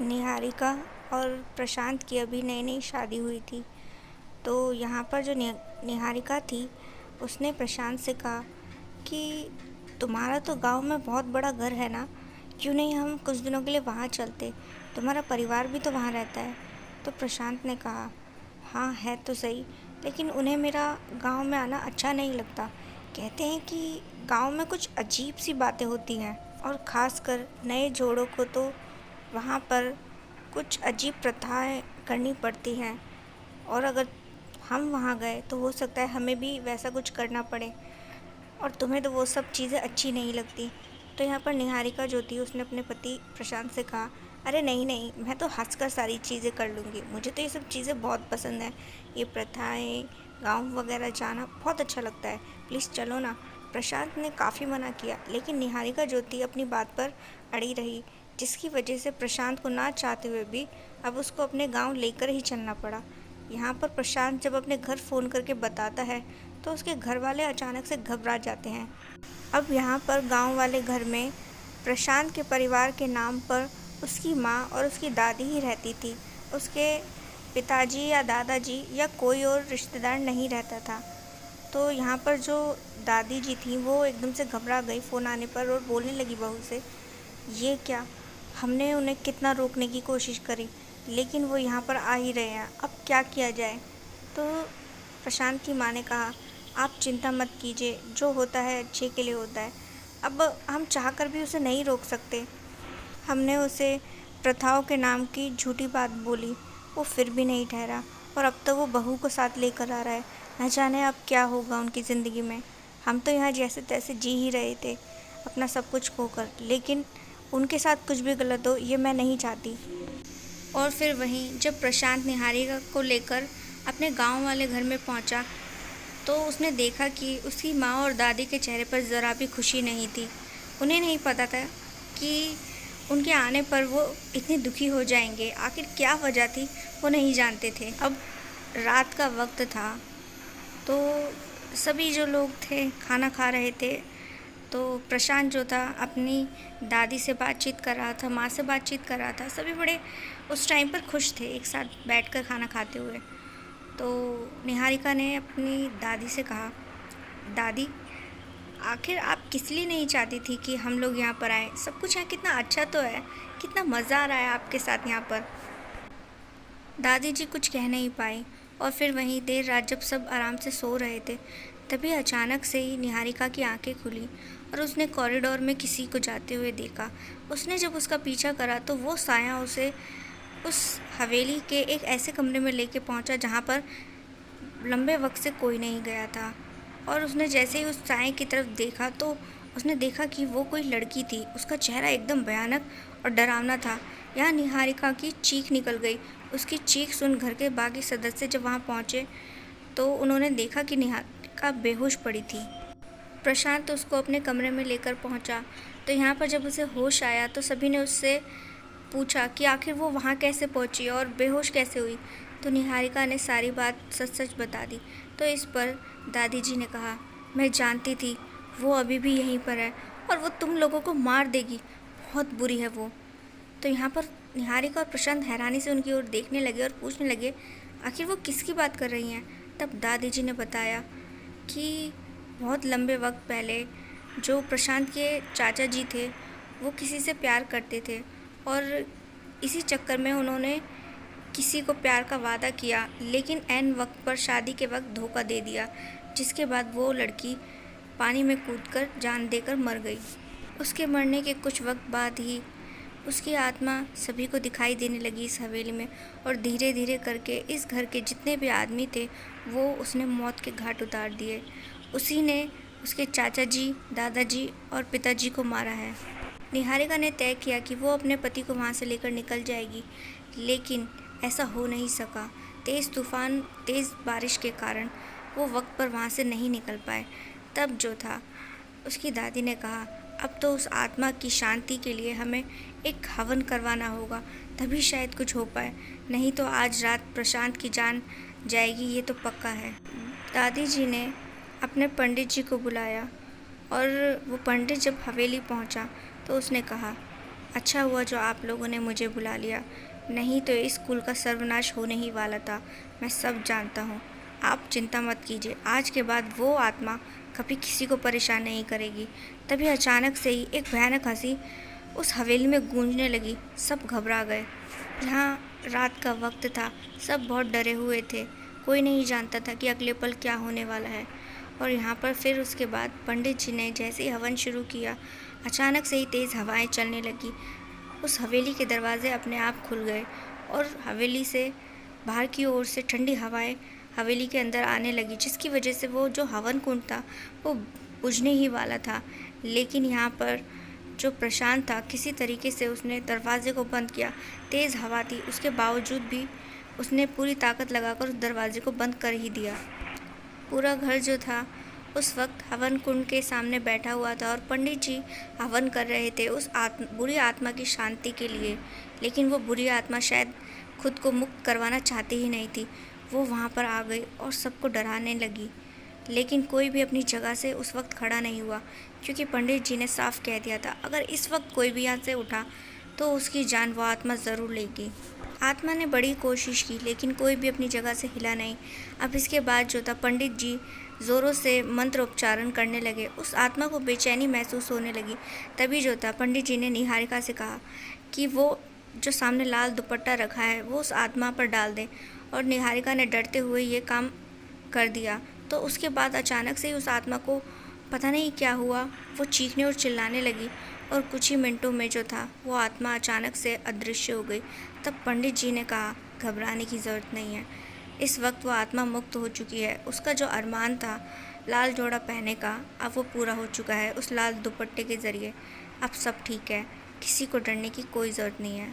निहारिका और प्रशांत की अभी नई नई शादी हुई थी। तो यहाँ पर जो निहारिका थी, उसने प्रशांत से कहा कि तुम्हारा तो गांव में बहुत बड़ा घर है ना, क्यों नहीं हम कुछ दिनों के लिए वहाँ चलते, तुम्हारा परिवार भी तो वहाँ रहता है। तो प्रशांत ने कहा, हाँ है तो सही, लेकिन उन्हें मेरा गांव में आना अच्छा नहीं लगता। कहते हैं कि गांव में कुछ अजीब सी बातें होती हैं, और ख़ासकर नए जोड़ों को तो वहाँ पर कुछ अजीब प्रथाएं करनी पड़ती हैं, और अगर हम वहाँ गए तो हो सकता है हमें भी वैसा कुछ करना पड़े, और तुम्हें तो वो सब चीज़ें अच्छी नहीं लगती। तो यहाँ पर निहारिका जो थी, उसने अपने पति प्रशांत से कहा, अरे नहीं नहीं, मैं तो हंसकर सारी चीज़ें कर लूँगी, मुझे तो ये सब चीज़ें बहुत पसंद है। ये प्रथाएं, गांव वगैरह जाना बहुत अच्छा लगता है, प्लीज़ चलो ना। प्रशांत ने काफ़ी मना किया, लेकिन निहारिका जो थी अपनी बात पर अड़ी रही, जिसकी वजह से प्रशांत को ना चाहते हुए भी अब उसको अपने गांव लेकर ही चलना पड़ा। यहाँ पर प्रशांत जब अपने घर फ़ोन करके बताता है तो उसके घर वाले अचानक से घबरा जाते हैं। अब यहाँ पर गांव वाले घर में प्रशांत के परिवार के नाम पर उसकी माँ और उसकी दादी ही रहती थी। उसके पिताजी या दादाजी या कोई और रिश्तेदार नहीं रहता था। तो यहाँ पर जो दादी जी थी, वो एकदम से घबरा गई फ़ोन आने पर और बोलने लगी बहू से, ये क्या, हमने उन्हें कितना रोकने की कोशिश करी, लेकिन वो यहाँ पर आ ही रहे हैं, अब क्या किया जाए। तो प्रशांत की माँ ने कहा, आप चिंता मत कीजिए, जो होता है अच्छे के लिए होता है। अब हम चाह कर भी उसे नहीं रोक सकते। हमने उसे प्रथाओं के नाम की झूठी बात बोली, वो फिर भी नहीं ठहरा, और अब तो वो बहू को साथ लेकर आ रहा है। न जाने अब क्या होगा उनकी ज़िंदगी में। हम तो यहाँ जैसे तैसे जी ही रहे थे, अपना सब कुछ खोकर, लेकिन उनके साथ कुछ भी गलत हो ये मैं नहीं चाहती। और फिर वहीं जब प्रशांत निहारिका को लेकर अपने गांव वाले घर में पहुंचा, तो उसने देखा कि उसकी माँ और दादी के चेहरे पर ज़रा भी खुशी नहीं थी। उन्हें नहीं पता था कि उनके आने पर वो इतने दुखी हो जाएंगे। आखिर क्या वजह थी, वो नहीं जानते थे। अब रात का वक्त था, तो सभी जो लोग थे खाना खा रहे थे। तो प्रशांत जो था अपनी दादी से बातचीत कर रहा था, माँ से बातचीत कर रहा था। सभी बड़े उस टाइम पर खुश थे, एक साथ बैठकर खाना खाते हुए। तो निहारिका ने अपनी दादी से कहा, दादी, आखिर आप किस लिए नहीं चाहती थी कि हम लोग यहाँ पर आए? सब कुछ यहाँ कितना अच्छा तो है, कितना मज़ा आ रहा है आपके साथ यहाँ पर। दादी जी कुछ कह नहीं पाई, और फिर वहीं देर रात जब सब आराम से सो रहे थे, तभी अचानक से ही निहारिका की आंखें खुली और उसने कॉरिडोर में किसी को जाते हुए देखा। उसने जब उसका पीछा करा तो वो साया उसे उस हवेली के एक ऐसे कमरे में लेके पहुंचा जहां पर लंबे वक्त से कोई नहीं गया था। और उसने जैसे ही उस साए की तरफ देखा तो उसने देखा कि वो कोई लड़की थी। उसका चेहरा एकदम भयानक और डरावना था। यहाँ निहारिका की चीख निकल गई। उसकी चीख सुन घर के बाकी सदस्य जब वहाँ पहुँचे तो उन्होंने देखा कि निहारिका बेहोश पड़ी थी। प्रशांत उसको अपने कमरे में लेकर पहुँचा। तो यहाँ पर जब उसे होश आया तो सभी ने उससे पूछा कि आखिर वो वहाँ कैसे पहुँची और बेहोश कैसे हुई। तो निहारिका ने सारी बात सच सच बता दी। तो इस पर दादी जी ने कहा, मैं जानती थी वो अभी भी यहीं पर है और वो तुम लोगों को मार देगी, बहुत बुरी है वो। तो यहाँ पर निहारिका और प्रशांत हैरानी से उनकी ओर देखने लगे और पूछने लगे, आखिर वो किसकी बात कर रही हैं। तब दादी जी ने बताया कि बहुत लंबे वक्त पहले जो प्रशांत के चाचा जी थे, वो किसी से प्यार करते थे, और इसी चक्कर में उन्होंने किसी को प्यार का वादा किया, लेकिन ऐन वक्त पर शादी के वक्त धोखा दे दिया, जिसके बाद वो लड़की पानी में कूदकर जान देकर मर गई। उसके मरने के कुछ वक्त बाद ही उसकी आत्मा सभी को दिखाई देने लगी इस हवेली में, और धीरे धीरे करके इस घर के जितने भी आदमी थे वो उसने मौत के घाट उतार दिए। उसी ने उसके चाचा जी, दादाजी और पिताजी को मारा है। निहारिका ने तय किया कि वो अपने पति को वहाँ से लेकर निकल जाएगी, लेकिन ऐसा हो नहीं सका। तेज़ तूफान, तेज़ बारिश के कारण वो वक्त पर वहाँ से नहीं निकल पाए। तब जो था, उसकी दादी ने कहा, अब तो उस आत्मा की शांति के लिए हमें एक हवन करवाना होगा, तभी शायद कुछ हो पाए, नहीं तो आज रात प्रशांत की जान जाएगी, ये तो पक्का है। दादी जी ने अपने पंडित जी को बुलाया, और वो पंडित जब हवेली पहुंचा तो उसने कहा, अच्छा हुआ जो आप लोगों ने मुझे बुला लिया, नहीं तो इस स्कूल का सर्वनाश होने ही वाला था। मैं सब जानता हूँ। आप चिंता मत कीजिए, आज के बाद वो आत्मा कभी किसी को परेशान नहीं करेगी। तभी अचानक से ही एक भयानक हंसी उस हवेली में गूंजने लगी। सब घबरा गए। यहाँ रात का वक्त था, सब बहुत डरे हुए थे। कोई नहीं जानता था कि अगले पल क्या होने वाला है। और यहाँ पर फिर उसके बाद पंडित जी ने जैसे ही हवन शुरू किया, अचानक से ही तेज़ हवाएं चलने लगी। उस हवेली के दरवाजे अपने आप खुल गए और हवेली से बाहर की ओर से ठंडी हवाएं हवेली के अंदर आने लगी, जिसकी वजह से वो जो हवन कुंड था वो बुझने ही वाला था। लेकिन यहाँ पर जो प्रशांत था, किसी तरीके से उसने दरवाजे को बंद किया। तेज़ हवा थी, उसके बावजूद भी उसने पूरी ताकत लगाकर उस दरवाजे को बंद कर ही दिया। पूरा घर जो था उस वक्त हवन कुंड के सामने बैठा हुआ था और पंडित जी हवन कर रहे थे उस बुरी आत्मा की शांति के लिए। लेकिन वो बुरी आत्मा शायद खुद को मुक्त करवाना चाहती ही नहीं थी। वो वहाँ पर आ गई और सबको डराने लगी। लेकिन कोई भी अपनी जगह से उस वक्त खड़ा नहीं हुआ, क्योंकि पंडित जी ने साफ कह दिया था अगर इस वक्त कोई भी यहाँ से उठा तो उसकी जान वो आत्मा ज़रूर लेगी। आत्मा ने बड़ी कोशिश की, लेकिन कोई भी अपनी जगह से हिला नहीं। अब इसके बाद जो था पंडित जी ज़ोरों से मंत्र उच्चारण करने लगे। उस आत्मा को बेचैनी महसूस होने लगी। तभी जो था पंडित जी ने निहारिका से कहा कि वो जो सामने लाल दुपट्टा रखा है वो उस आत्मा पर डाल दें। और निहारिका ने डरते हुए ये काम कर दिया। तो उसके बाद अचानक से ही उस आत्मा को पता नहीं क्या हुआ, वो चीखने और चिल्लाने लगी और कुछ ही मिनटों में जो था वो आत्मा अचानक से अदृश्य हो गई। तब पंडित जी ने कहा घबराने की ज़रूरत नहीं है, इस वक्त वो आत्मा मुक्त हो चुकी है। उसका जो अरमान था लाल जोड़ा पहनने का, अब वो पूरा हो चुका है उस लाल दुपट्टे के ज़रिए। अब सब ठीक है, किसी को डरने की कोई ज़रूरत नहीं है।